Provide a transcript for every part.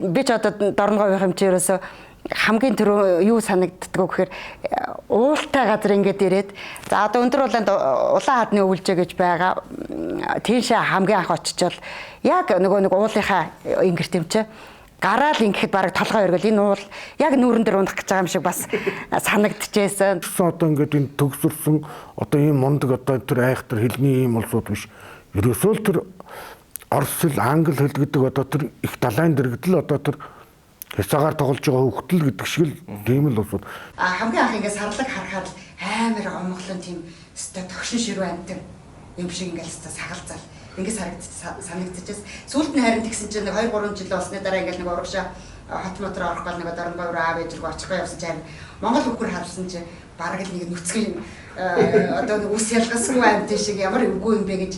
Би ч одоо дорногоо хэмжээрээс хамгийн түрүү юу санагддаг вэ гэхээр уултай газар ингээд ирээд за одоо өндөр улаанд улаан хадны өвлжээ гэж байгаа тийшээ хамгийн анх очичвол яг нөгөө нэг уулынхаа ингэрт юм чи гараал ингэхэд бараг толгой өргөл энэ уул яг нүүрэн дээр унах гэж байгаа юм шиг бас санагдчихсэн. Одоо ингээд энэ төгсөрсөн одоо ийм мундаг одоо тэр айхтар хэлний ийм улсууд биш. Ерөөсөө л тэр орос хэл, англи хэл гэдэг одоо тэр их далайн дэргэдэл одоо тэр хязгаар тоглож байгаа хөвгтөл гэдэг шиг л тийм л улсууд. Хамгийн анх ингээд сарлаг харахад амар гомглон тийм өстой тогшин ширүү амтэр юм шиг ингээд өстой сагалзал ингээд санагдчихсэн. Сүүлд нь харин тэгсэн чинь 2 3 жил болсны дараа ингээд нэг урагшаа хот мотор орох гол нэг дорногоо руу аав ээж рүү очихгүй явсан чинь Монгол хүүхэр харсан чинь бараг л нэг нүцгэн одоо нэг ус ялгасгүй амт шиг ямар үгүй юм бэ гэж.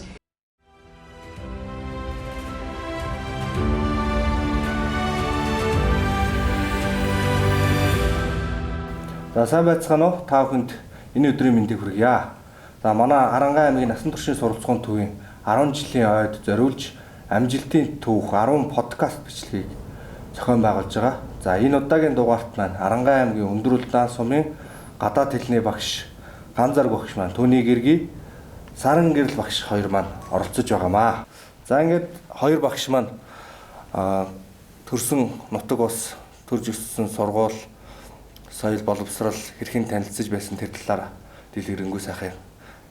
За сайн байцгаана уу? Та бүхэнд энэ өдрийн мэндийг хүргье. За манай Харангай аймгийн Насан туршийн сурвалжлагын төвийн 10 жилийн ойд зориулж амжилтын түүх 10 подкаст бичлэгийг зохион байгуулж байгаа. За энэ удаагийн дугаарт маань Харангай аймгийн Өндөр Улаан сумын гадаад хэлний багш Ганзар багш маань түүний гэргий Саран гэрэл багш хоёр маань оролцож байгаамаа. За ингээд хоёр багш маань төрсөн нутаг ус төрж өссөн сургууль соёл боловсрал хэрхэн танилцж байсан тэр талаар дэлгэрэнгүй сайхан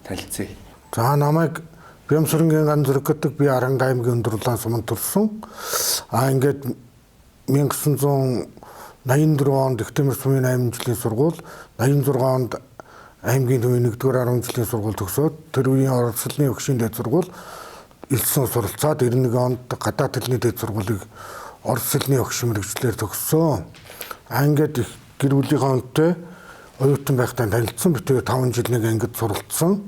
танилцъя. За намайг Бямсрынгийн Ганзар гэдэг би Харангай аймгийн Өндөр Улаан суманд төрсөн. Ингээд 1984 онд Дектембер сумын 8 жилийн сургууль, 86 онд аймгийн төвийн 1-р 10 жилийн сургууль төгсөөд тэр үеийн орос хэлний багшийн дэд сургууль элсэн суралцаад 91 онд гадаад хэлний дэд сургуулийг орос хэлний багш мэргэжлэр төгссөн. Ингээд гэр бүлийнхээ önтэй оюутан байхдаа танилцсан. Би тэгээ 5 жил нэг ангид суралцсан.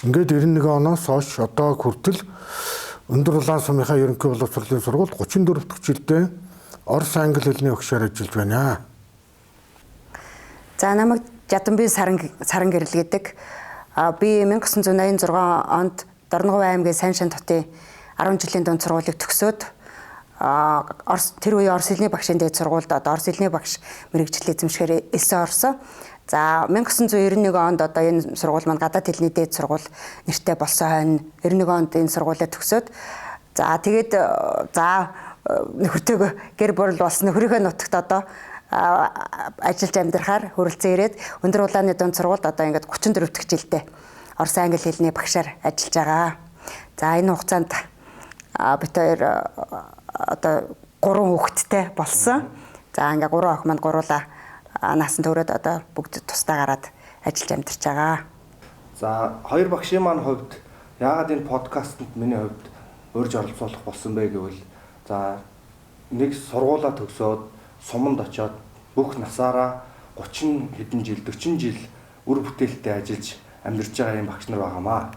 Ингээд 91 оноос хойш одоо хүртэл Өндөр Улаан сумынхаа ерөнхий боловсролын сургуульд 34 дахь жилдээ орос англи хэлний багшаар ажиллаж байна. За намайг Жадамбын Саран гэрэл гэдэг. Би 1986 онд Дорногов аймгийн Сайн Шан хотын 10 жилийн дунд сургуулийг төгсөөд тэр үеийн орос хэлний багшийн дэд сургуульд одоо орос хэлний багш мэргэжил эзэмшгээр элсэн орсон. За 1991 онд одоо энэ сургууль маань гадаад хэлний дэд сургууль нэртэй болсон хойно 91 онд энэ сургуулиа төгсөөд за тэгээд нөхөртөөгөө гэр бурал болсон нөхрийнхөө нутагт одоо ажиллаж амьдрахаар хүрэлцэн ирээд Өндөр Улааны дунд сургуульд одоо ингээд 34 дахь жилдээ орос англи хэлний багшаар ажиллаж байгаа. За энэ хугацаанд бид хоёр одоо 3 хүүхэдтэй болсон. За ингээ 3 охин маань гуруула наасан төрөөд одоо бүгд тусдаа гараад ажиллаж амьдарч байгаа. За хоёр багшийн маань хувьд яагаад энэ подкастэнд миний хувьд урьж оролцуулах болсон бэ гэвэл за нэг сургуулаа төгсөөд суманд очиод бүх насаараа 30 хэдэн жил 40 жил үр бүтээлтэй ажиллаж амьдарч байгаа юм багш нар байгаамаа.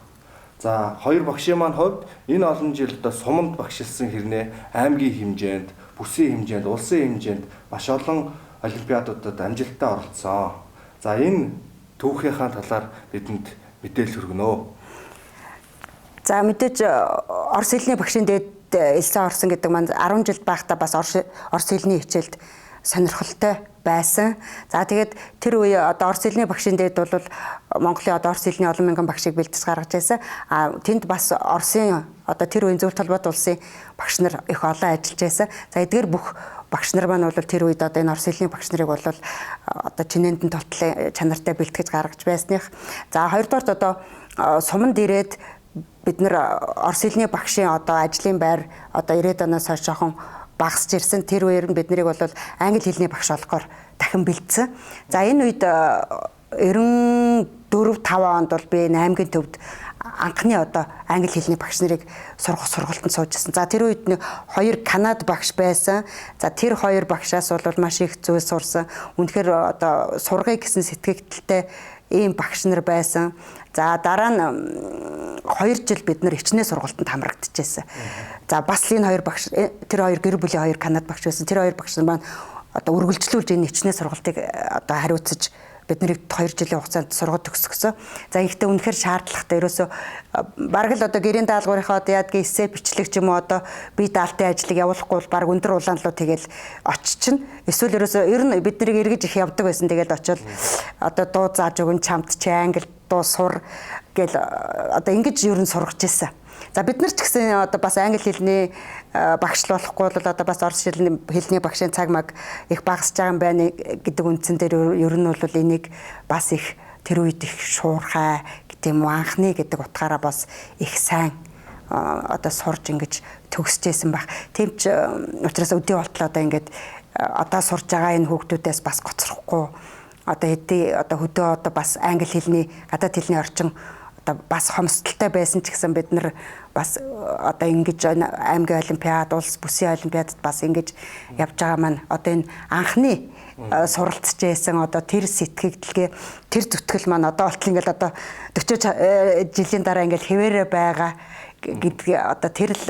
За хоёр багшийн маань хувьд энэ олон жил одоо суманд багшилсан хэрнээ аймгийн хэмжээнд, бүсийн хэмжээнд, улсын хэмжээнд маш олон олимпиадуудад амжилттай оролцсон. За энэ түүхийнхаа талаар бидэнд мэдээлэл хүргэнэ. За мэдээж орос хэлний багшийн дэд элсэн орсон гэдэг маань 10 жил байхдаа бас орос хэлний хичээлд сонирхолтой байсан. За тэгээд тэр үе одоо орос хэлний багшийн дэд бол Монголын одоо орос хэлний олон мянган багшийг бэлдэж гаргаж байсан. Тэнд бас Оросын одоо тэр үеийн зөв толгойд улсын багш нар их олон ажиллаж байсан. За эдгээр бүх багш нар маань бол тэр үед одоо энэ орос хэлний багш нарыг бол одоо чинээндэн толтлын чанартай бэлтгэж гаргаж байсных. За хоёрдугаар одоо суманд ирээд бид нар орос хэлний багшийн одоо ажлын байр одоо 90-ад оноос хойш жоохон багасч ирсэн. Тэр үеэр нь бид нарыг бол англи хэлний багш болохоор дахин бэлдсэн. За энэ үед 94-5 онд бол би аймгийн төвд анхны одоо англи хэлний багш нарыг сургалтанд суужсэн. За тэр үед нэг 2 Канад багш байсан. За тэр 2 багшаас бол маш их зүйл сурсан. Үнэхээр одоо сургая гэсэн сэтгэгдэлтэй ийм багш нар байсан. За дараа нь 2 жил бид нар хичнээн сургалтанд хамрагдчихсан. За бас энэ 2 багш тэр 2 гэр бүлийн 2 Канад багш байсан. Тэр 2 багш нар маань одоо үргэлжлүүлж энэ хичнээн сургалтыг одоо хариуцаж бид нарыг 2 жилийн хугацаанд сургууль төгсгсөн. За ихтэй үнэхээр шаардлагатай. Ерөөсөө бараг л одоо гэрийн даалгаврынхаа одоо яадгийн эссе бичлэг ч юм уу одоо бие даалтын ажлыг явуулахгүй бол бараг өндөр улаан руу тэгэл оччихно. Эсвэл ерөөсөө ер нь бид нарыг эргэж их явдаг байсан. Тэгэл очивол одоо дуу зааж өгөн чамд чи англи дуу сур гэл одоо ингэж ер нь сургаж ирсэн. За бид нар ч гэсэн одоо бас англи хэлний багш болохгүй бол одоо бас орос хэлний багшийн цаг маг их багасж байгаа юм байна гэдэг үндсэн дээр ер нь бол энийг бас их тэр үед их шуурхай гэдэг юм уу анхны гэдэг утгаараа бас их сайн одоо сурж ингэж төгсөжсэн баг. Тийм ч учраас өдөө болтлоо одоо ингэж одоо сурж байгаа энэ хүүхдүүдээс бас гоцрохгүй одоо хэдий одоо хөдөө одоо бас англи хэлний гадаад хэлний орчин одоо бас хомсдолтой байсан ч гэсэн бид нар бас одоо ингэж аймгийн олимпиад, улс бүсийн олимпиадад бас ингэж явж байгаа маань одоо энэ анхны суралцж байсан одоо тэр сэтгэгдлгээ тэр зүтгэл маань одоо болтол ингээл одоо 40 жилийн дараа ингээл хэвээрээ байгаа гэдгийг одоо тэр л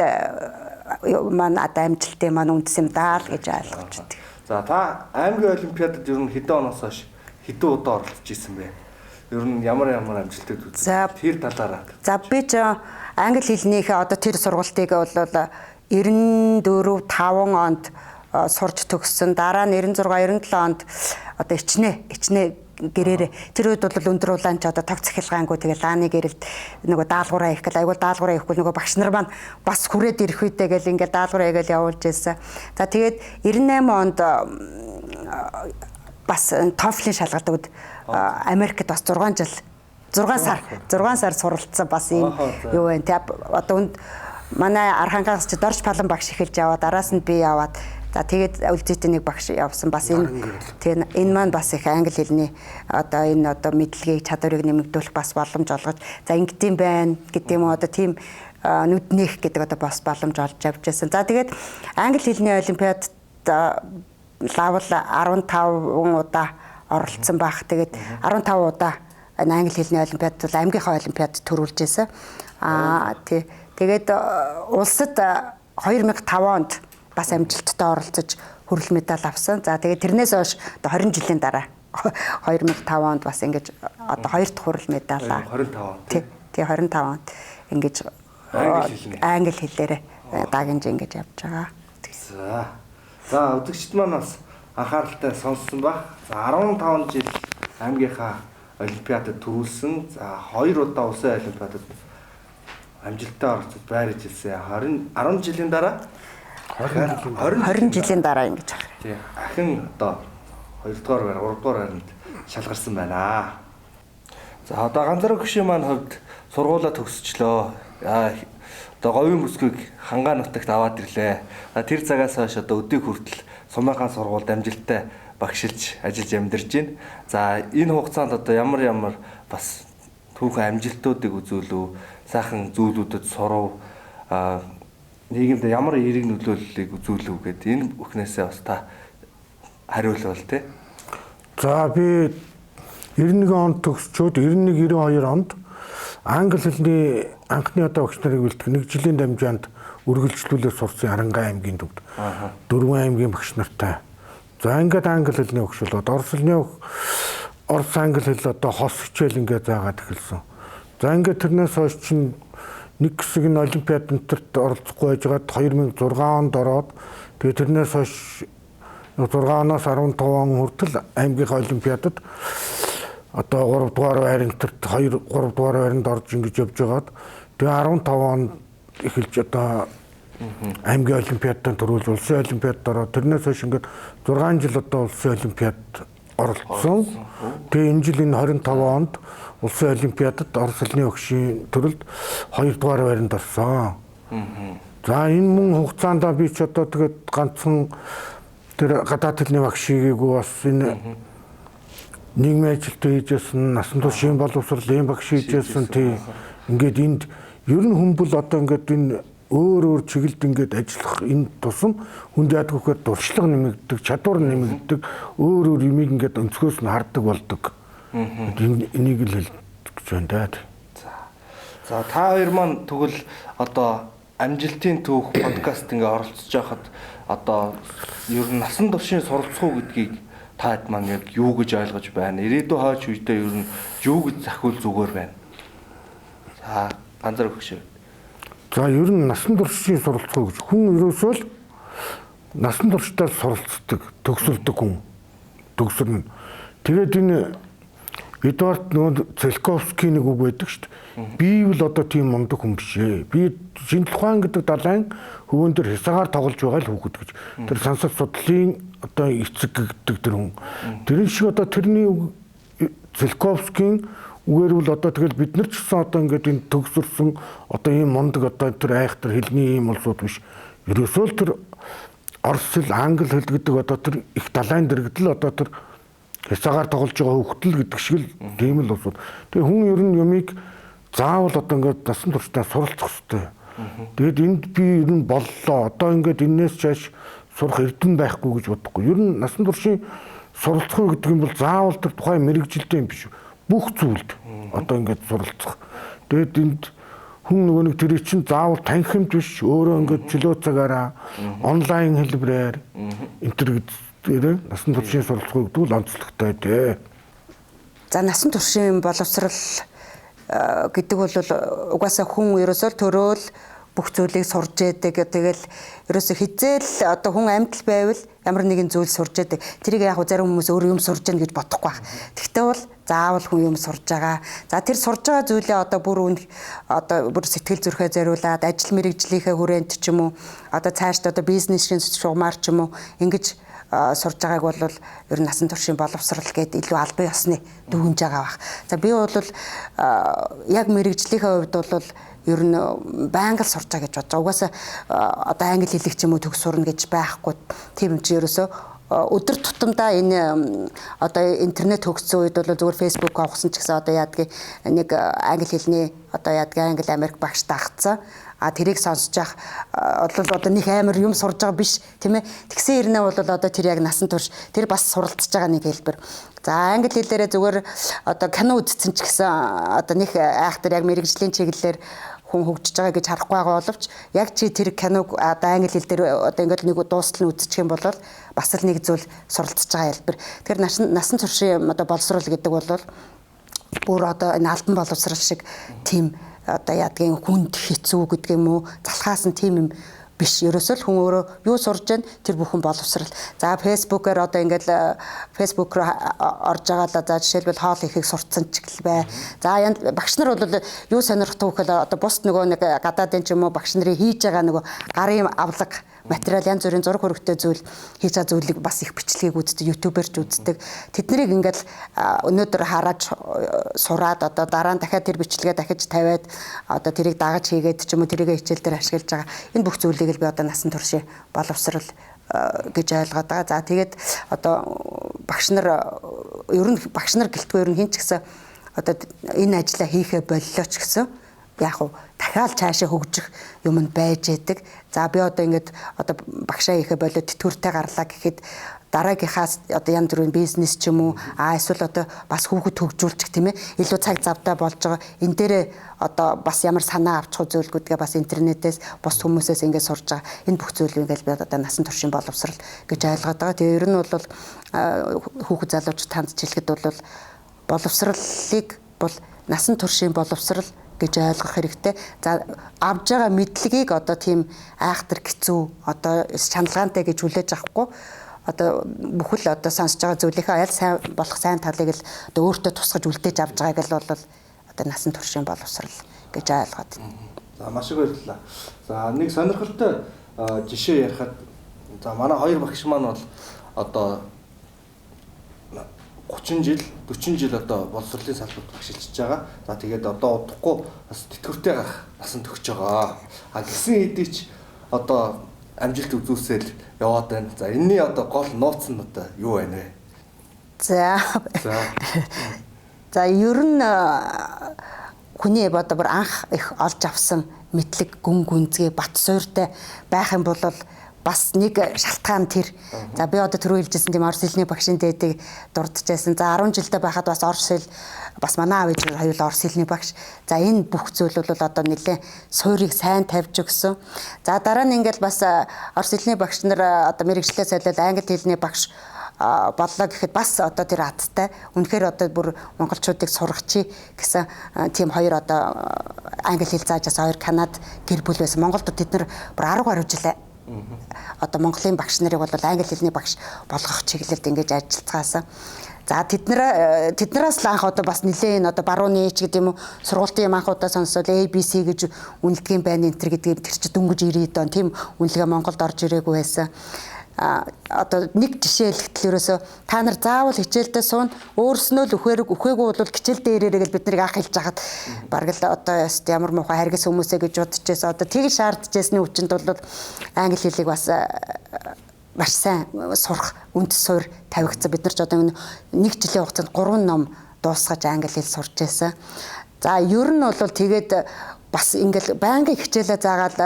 маань одоо амжилтын маань үндэс юм даа л гэж ойлгож байна. За та аймгийн олимпиадад ер нь хэдэн оноос хойш хэдэн удаа оролцож исэн бэ? Ер нь ямар амжилтад үзсэн? Тэр талаараа. За би ч англи хэлнийхээ одоо тэр сургалтыг бол 94 5 онд сурч төгссөн. Дараа нь 96 97 онд одоо ичнэ гэрээрээ тэр үед бол өндөр улаанч одоо тог цахилгаангүй тэгээ лааны гэрэлд нөгөө даалгавраа хийх гэл айгуул даалгавраа хийхгүй нөгөө багш нар маань бас хүрээд ирэх үедээ гэл ингээд даалгавраа хийгээл явуулж байсан. За тэгээд 98 онд бас TOEFL-ийн шалгалт Америкт бас 6 сар суралцсан бас ийм юу вэ? Тэг одоо манай Архангаас ч Дорж Палан багш эхэлж яваад араас нь би яваад за тэгээд үлдээтэй нэг багш явсан бас энэ маань бас их англи хэлний одоо энэ одоо мэдлэгийг чадварыг нэмэгдүүлэх бас боломж олгож за ингэдэм байна гэдэг юм одоо тийм нүднийх гэдэг одоо бас боломж олж авч байсан. За тэгээд англи хэлний олимпиадад лавл 15 удаа оролцсон байх. Тэгээд 15 удаа англи хэлний олимпиадад бол аймгийнхаа олимпиадад төрүүлж байсан. Тэгээд улсад 2005 онд бас амжилттай оролцож хүрэл медаль авсан. За тэгээд тэрнээс хойш одоо 20 жилийн дараа 2005 онд бас ингэж одоо 2 дахь хүрэл медаль 25 онд ингэж англи хэлээр дагнж ингэж явж байгаа. За үзэгчд маань бас анхааралтай сонссон баг. За 15 жил аймгийнхаа олимпиадад төрүүлсэн. За 2 удаа улсын олимпиадад амжилттай оролцож байрж ирсэн. 10 жилийн дараа 20 жилийн дараа ингэж байна. Тийм. Ахин одоо 2 дугаар байр, 3 дугаар байранд шалгарсан байна. За одоо ганцаараа гүшийн маань хувьд сургуулаа төгсчлөө. Одоо говийн бүсгүйг Хангаа нутагт аваад ирлээ. Тэр цагаас хойш одоо өдийг хүртэл Сумынхаа сургуульд амжилттай багшилж ажиллаж амьдарч байна. За энэ хугацаанд одоо ямар бас түүхэн амжилтуудыг үзүүлв, сайхан зүйлүүдэд сурав, нийгэмд ямар эерэг нөлөөллийг үзүүлв гэдэг энэ бүхнээсээ бас та хариулвал тий. За би 91 онд төгсчөөд 91 92 онд англи хэлний анхны одоо багш нарыг бэлтгэх 1 жилийн дамжаанд үргэлжлүүлээ сурсан Арангаа аймгийн төвд 4 аймгийн багш нартай. За ингээд англи хэлний багш болоод орос англи хэл одоо хос хичээл ингээд заагаад эхэлсэн. За ингээд тэрнээс хойш чинь нэг хэсэг нь олимпиад энтерт оролцохгүй байжгаад 2006 онд ороод тэгээд тэрнээс хойш 6-аас 15 он хүртэл аймгийнхаа олимпиадад одоо 3 дугаар байрантарт 3 дугаар байранд орж ингэж явж байгаад тэгээ 15 он эхэлж одоо аймгийн олимпиадад төрүүлж улсын олимпиадад ороод тэрнээс хойш ингээд 6 жил одоо улсын олимпиадад оролцсон. Тэгээ энэ жил энэ 25 онд улсын олимпиадад орос хэлний багшийн төрөлд 2 дугаар байранд орсон. За энэ мөн хугацаанд би ч одоо тэгээд ганцхан тэр гадаад хэлний багшийг бас энэ нийгмийн ажилтнаа хийжсэн, насан турш шин боловсролын багш хийжсэн тий. Ингээд энд ер нь хүмүүс одоо ингээд энэ өөр чиглэлд ингээд ажиллах энэ тусам хүнд яадагүйхээр дуршлаг нэмэгддэг, чадвар нэмэгддэг, өөр юмыг ингээд өнцгөөс нь хардаг болдог. Энийг л хэлж байна даа. За та хоёр маань тэгвэл одоо амжилтын түүх подкаст ингээд оролцож байхад одоо ер нь насан туршийн суралцах уу гэдгийг таад маань яг юу гэж ойлгож байна? Ирээдүйн хойч үедээ ер нь юу гэж захиул зүгээр байна? За ганцаар өгч. За ер нь насан туршийн суралцах гэж хүн ерөөсөө л насан туршдаа суралцдаг, төгсөлдөг хүн. Төгсөрнө. Тэгээд энэ Эдуард Циолковский нэг үг байдаг шүү дээ. Би бол одоо тийм мундаг хүн биш ээ. Би шинжлэх ухаан гэдэг далайн хөвөн дээр хязгаар тоглож байгаа л хүүхэд гэж. Тэр сансар судлалын одоо эцэг гэдэг тэр хүн. Тэрэн шиг одоо тэрний Циолковскийн үгээр бол одоо тэгэл бид нар ч гэсэн одоо ингээд энэ төгсөрсөн одоо ийм мундаг одоо тэр айхтар хэлний ийм улсууд биш. Ерөөсөө л тэр орос хэл, англи хэл гэдэг одоо тэр их далайн дэргэдэл одоо тэр хязгаар тоглож байгаа хөвгтөл гэдэг шиг л тийм л улсууд. Тэгээ хүн ер нь юмыг заавал одоо ингээд насан туршдаа суралцах хэрэгтэй. Тэгэд энд би ер нь боллоо. Одоо ингээд энээс чааш сурах эрдэм байхгүй гэж бодохгүй. Ер нь насан туршийн суралцах гэдэг юм бол заавал тэр тухайн мэрэгжилтэй юм биш. Бүх зүйлд одоо ингээд суралцах. Тэгэд энд хүн нөгөө нэг тэр чинь заавал танхимд биш өөрөө ингээд чөлөө цагаараа онлайн хэлбэрээр интернет дээр насан туршийн суралцах гэдэг нь онцлогтой дээ. За насан туршийн боловсрал гэдэг бол угаасаа хүн ерөөсөө төрөөл бүх зүйлийг сурж яадаг. Тэгэл ерөөсөө хизээл одоо хүн амьд байвал ямар нэгэн зүйл сурж яадаг. Тэрийг яг зарим хүмүүс өөр юм сурж яана гэж бодохгүй байх. Тэгтээ бол заавал хүн юм сурж байгаа. За тэр сурж байгаа зүйлээ одоо бүр сэтгэл зүрхээ зориулаад ажил мэргэжлийнхээ хүрээнд ч юм уу одоо цаашд одоо бизнесийн шугамар ч юм уу ингэж сурж байгааг бол ер нь насан туршийн боловсрал гэдэг илүү албан ёсны дүгнж байгаа бах. За би бол яг мэргэжлийнхээ хувьд бол ер нь байнга л сурж байгаа гэж бодож байгаа. Угаасаа одоо англи хэлийг ч юм уу төгс сурна гэж байхгүй. Тийм юм чи ерөөсөө өдөр тутамдаа энэ одоо интернет хөгжсөн үед бол зүгээр фэйсбүүк авахсан ч гэсэн одоо яадгийг нэг англи хэлний одоо яадгийг англи Америк багш тагцсан. Тэрийг сонсож явах бол одоо нэг амар юм сурж байгаа биш тийм ээ. Тэгсэн хэрнээ бол одоо тэр яг насан турш тэр бас суралцж байгаа нэг хэлбэр. За англи хэлээрээ зүгээр одоо кино үзсэн ч гэсэн одоо нэг айхтар яг мэрэгжлийн чиглэлээр хүн хөгжиж байгаа гэж харахгүй байгаа боловч яг чи тэр киног одоо англи хэл дээр одоо ингээд нэг дуустал нь үзчих юм бол бас л нэг зүйл суралцж байгаа хэлбэр. Тэгэхээр насан туршийн одоо боловсрол гэдэг бол бүр одоо энэ альбан боловсрал шиг тийм одоо яадгийн хүнд хэцүү гэдэг юм уу залхаас нь тийм юм биш. Ерөөсөө л хүн өөрөө юу сурж байна тэр бүхэн боловсрал. За фэйсбүүкээр одоо ингээд фэйсбүүк руу орж байгаа л за жишээлбэл хоол ихийг сурцсан ч гэл бай. За багш нар бол юу сонирхдаг гэхэл одоо бус нөгөө нэг гадаадын ч юм уу багш нарын хийж байгаа нөгөө гарын авлага материал янз бүрийн зураг хөрөгтэй зүйл хийж байгаа зүйлийг бас их бичлэгийг үздэг, ютуберч үздэг. Тэднийг ингээд өнөөдөр хараад сураад одоо дараа нь дахиад тэр бичлэгээ дахиж тавиад одоо тэрийг дагаж хийгээд ч юм уу тэрийг хичээл дээр ашиглаж байгаа. Энэ бүх зүйлийг л би одоо насан туршийн боловсрал гэж ойлгоод байгаа. За тэгээд одоо багш нар гэлтгүй ер нь хин ч гэсэн одоо энэ ажлаа хийхэ боллоо ч гэсэн яг уу дахиад цаашаа хөгжих юм нь байж идэг. За би одоо ингээд одоо багшаа хийхэ болоод тэтгэвртэй гарлаа гэхэд дараагийнхаас одоо янз бүрийн бизнес ч юм уу эсвэл одоо бас хүүхэд хөгжүүлчих тийм ээ илүү цаг завтай болж байгаа. Энэ дээрээ одоо бас ямар санаа авчих зүйлгүүдгээ бас интернетээс бус хүмүүсээс ингээд сурж байгаа. Энэ бүх зүйлийг ингээд би одоо насан туршийн боловсрал гэж ойлгоод байгаа. Тэгээ ер нь бол хүүхэд залуучууд танд хэлэхэд бол боловсралыг бол насан туршийн боловсрал гэж ойлгох хэрэгтэй. За авж байгаа мэдлэгийг одоо тийм айхтар хэцүү одоо чангалгаантай гэж хүлээж авахгүй. Одоо бүхэл одоо сонсож байгаа зүйлийнхээ аль сайн болох сайн талыг л одоо өөртөө тусгаж үлдээж авж байгааг л бол одоо насан туршийн боловсрал гэж ойлгоод байна. За маш их баярлалаа. За нэг сонирхолтой жишээ ярихад за манай хоёр багш маань бол одоо 30 жил 40 жил одоо боловсролын салбарт багшилж байгаа. За тэгээд одоо удахгүй бас тэтгэвртэй гарах насанд төгсөж байгаа. Гисэн хэдий ч одоо амжилт үзүүлсээр яваад байна. За энэний одоо гол нууц нь одоо юу байна вэ? За ер нь хүний одоо бүр анх их олж авсан мэдлэг гүн гүнзгий бат суурьтай байх юм бол бас нэг шалтгаан тэр. За би одоо түрүү хэлжсэн тийм орос хэлний багшийн дээдийг дурдчихсан. За 10 жилдээ байхад бас орос хэл бас манай аав ээж хоёулаа орос хэлний багш. За энэ бүх зүйл бол одоо нэлээд суурийг сайн тавьж өгсөн. За дараа нь ингээл бас орос хэлний багш нар одоо мэрэгчлээ солиод англи хэлний багш боллоо гэхэд бас одоо тэр аттай. Үнэхээр одоо бүр монголчуудыг сургачи гэсэн тийм хоёр одоо англи хэл зааж бас хоёр Канад гэр бүл байсан. Монголд тэд нар бүр 10 гаруй жил одоо Монголын багш нарыг бол англи хэлний багш болгох чиглэлд ингэж ажиллацгаасан. За тэднээс л анх одоо бас нэлээд энэ одоо барууны ч гэдэг юм уу сургуулийн анхудаа сонсоод ABC гэж үнэлдэг юм байна энэ гэдэг тэр чи дөнгөж 90-д он тийм үнэлгээ Монголд орж ирээгүй байсан. Одоо нэг жишээ хэлэхдээ ерөөсө та нар заавал хичээлдээ суун өөрснөө л үхээгүй бол хичээлдээ ирээрэй гэж бид нарыг анх хэлж хахад бараг л одоо ямар муухай харгас хүмүүсээ гэж бодож байсан. Одоо тийг шаардчихсны хүчинд бол англи хэлийг бас маш сайн сурах үндэс суурь тавигдсан. Бид нар ч одоо нэг жилийн хугацаанд 3 ном дуусгаж англи хэл сурч байсан. За ер нь бол тэгээд бас ингээл байнгын хичээлээ заагаад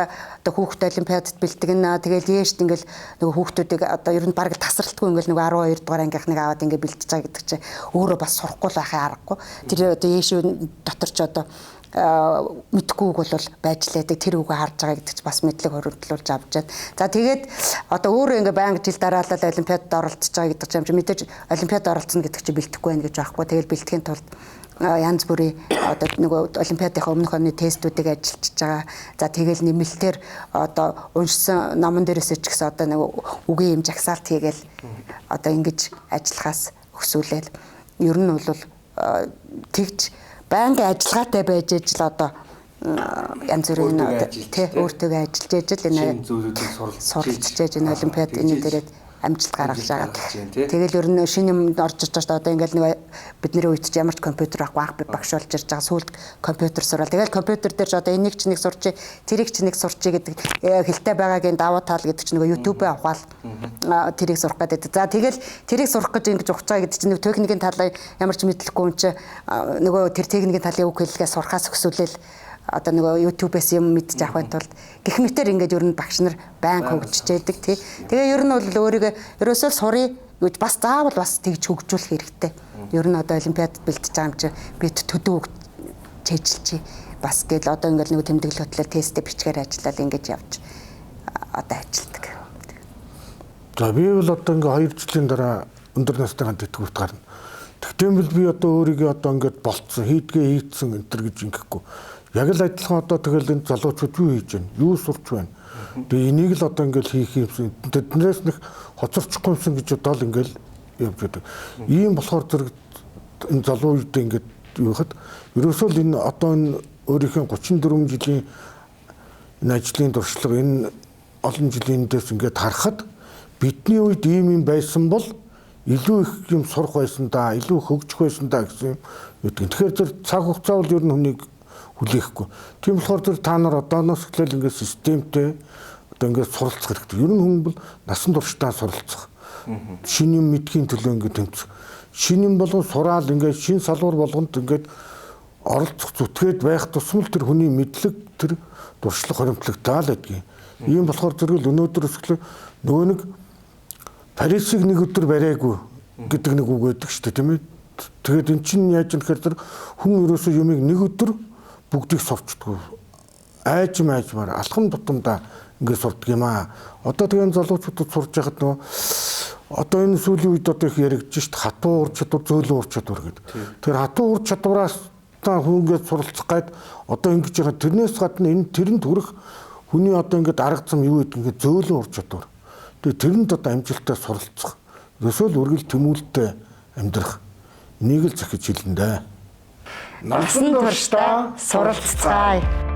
одоо хүүхд олимпиадад бэлтгэнэ. Тэгээд яашд ингээл нөгөө хүүхдүүдийг одоо ер нь бараг тасралтгүй ингээл нөгөө 12 дугаар ангийнхныг аваад ингээд бэлтэж байгаа гэдэг чинь өөрөө бас сурахгүй л байхаа аргагүй. Тэр одоо яашь дотор ч одоо мэдхгүйг бол байж лээдэг тэр үгээ харж байгаа гэдэг чинь бас мэдлэг хөрвүүлж авчаад. За тэгээд одоо өөрөө ингээ байнга жил дараалал олимпиадад оролцож байгаа гэдэг чинь мэдээж олимпиадад оролцсон гэдэг чинь бэлтгэхгүй байх гэж байхгүй. Тэгэл бэлтгэхийн тулд янз бүрийн одоо нөгөө олимпиадынхаа өмнөх оны тестүүдийг ажиллаж байгаа. За тэгэл нэмэлтээр одоо уншсан номон дээрээс ч гэсэн одоо нэг үгийн юм жагсаалт хийгээл одоо ингэж ажиллахаас өсвөлээл ер нь бол тэгж байнгын ажиллагаатай байж ижил одоо янз бүрийн өөртөө ажиллаж ижил энэ суралцж иж энэ олимпиад энэ дээрээ амжилт гаргаж байгаа. Тэгэл ер нь шинэ юм орж иж байгаа одоо ингээл нэг бидний үед ч ямар ч компьютер авахгүй анх би багш болж ирж байгаа сүүлд компьютер сурал. Тэгэл компьютер дээр ч одоо энийг ч нэг сурчи, тэрийг ч нэг сурчи гэдэг хэлтэй байгаагийн давуу тал гэдэг чинь нөгөө YouTube-ээ авахаал тэрийг сурах гэдэг. За тэгэл тэрийг сурах гэж ингэж ухцаа гэдэг чинь нэг техникийн талаа ямар ч мэдлэхгүй юм чи нөгөө тэр техникийн талын үг хэллэгээ сурахаас өсвөлээл одоо нөгөө YouTube-ээс юм мэдчих авахын тулд гэх мэтэр ингээд ер нь багш нар байнга хөгжиж яадаг тий. Тэгээ ер нь бол өөрийгөө ерөөсөө сурыг гэж бас заавал бас тэгж хөгжүүлэх хэрэгтэй. Ер нь одоо олимпиадад бэлтэж байгаа юм чи бид төдөө чэжилчи бас гэл одоо ингээд нөгөө тэмдэглэл хөтлөл тесттэй бичгээр ажиллаад ингэж явж одоо ажилдаг. За би бол одоо ингээд 2 жилийн дараа өндөр настайгаа тэтгэврт гарна. Тэгтэмэл би одоо өөрийгөө одоо ингээд болцсон хийдгээ хийцэн энэ төр гэж ингэхгүй. Яг л адилхан одоо тэгэл энэ залуучууд юу хийж байна? Юу сурч байна? Тэгээ энийг л одоо ингээл хийх юмсан. Тэднээс нэг хоцорчихгүй юмсан гэж бодоод ингээл явж байдаг. Ийм болохоор зэрэг энэ залуучууд ингээд юу хад ерөөсөө л энэ одоо энэ өөрийнхөө 34 жилийн энэ ажлын туршлага энэ олон жилийн дэс ингээд харахад бидний үед ийм юм байсан бол илүү их юм сурах байсан да, илүү хөгжих байсан да гэсэн юм. Тэгэхээр тэр цаг хугацаа бол ер нь хүнийг хүлээхгүй. Тийм болохоор тэр та нар одооноос эхлээл ингээд системтэй одоо ингээд суралцах хэрэгтэй. Ер нь хүн бол насан туршдаа суралцах. Шинэ юм мэдхийн төлөө ингээд тэмцэх. Шинэ юм болгон сураал ингээд шинэ салбар болгонд ингээд оролцох зүтгээд байх тусмал тэр хүний мэдлэг тэр туршлага хоримтлагтаа л гэдгийг. Ийм болохоор зэрэг өнөөдөр эхлээ нөгөө нэг Парисыг нэг өдөр бариагүй гэдэг нэг үг байдаг шүү дээ тийм ээ. Тэгээд эн чинь яаж юм гэхээр хүн ерөөсөө юмыг нэг өдөр бүгдийг сурчдаг. Айжмаар алхам тутамдаа ингээд сурдаг юм аа. Одоо тэгээд залуучуудад сурж байхад нөгөө одоо энэ сүүлийн үед одоо их яригдж шít хатуу ур чадвар зөөлөн ур чадвар гэдэг. Тэр хатуу ур чадвараас та хүн ингээд суралцах гээд одоо ингэж байгаа тэрнээс гадна энэ тэрэнд хүрэх хүний одоо ингээд арга зам юу гэдэг ингээд зөөлөн ур чадвар. Тэгээд тэрэнд одоо амжилттай суралцах. Ерөөсөө л үргэлж тэмүүлэлтэй амьдрах. Энийг л захиж хэлнэ дээ. Насан туршдаа суралцгаая.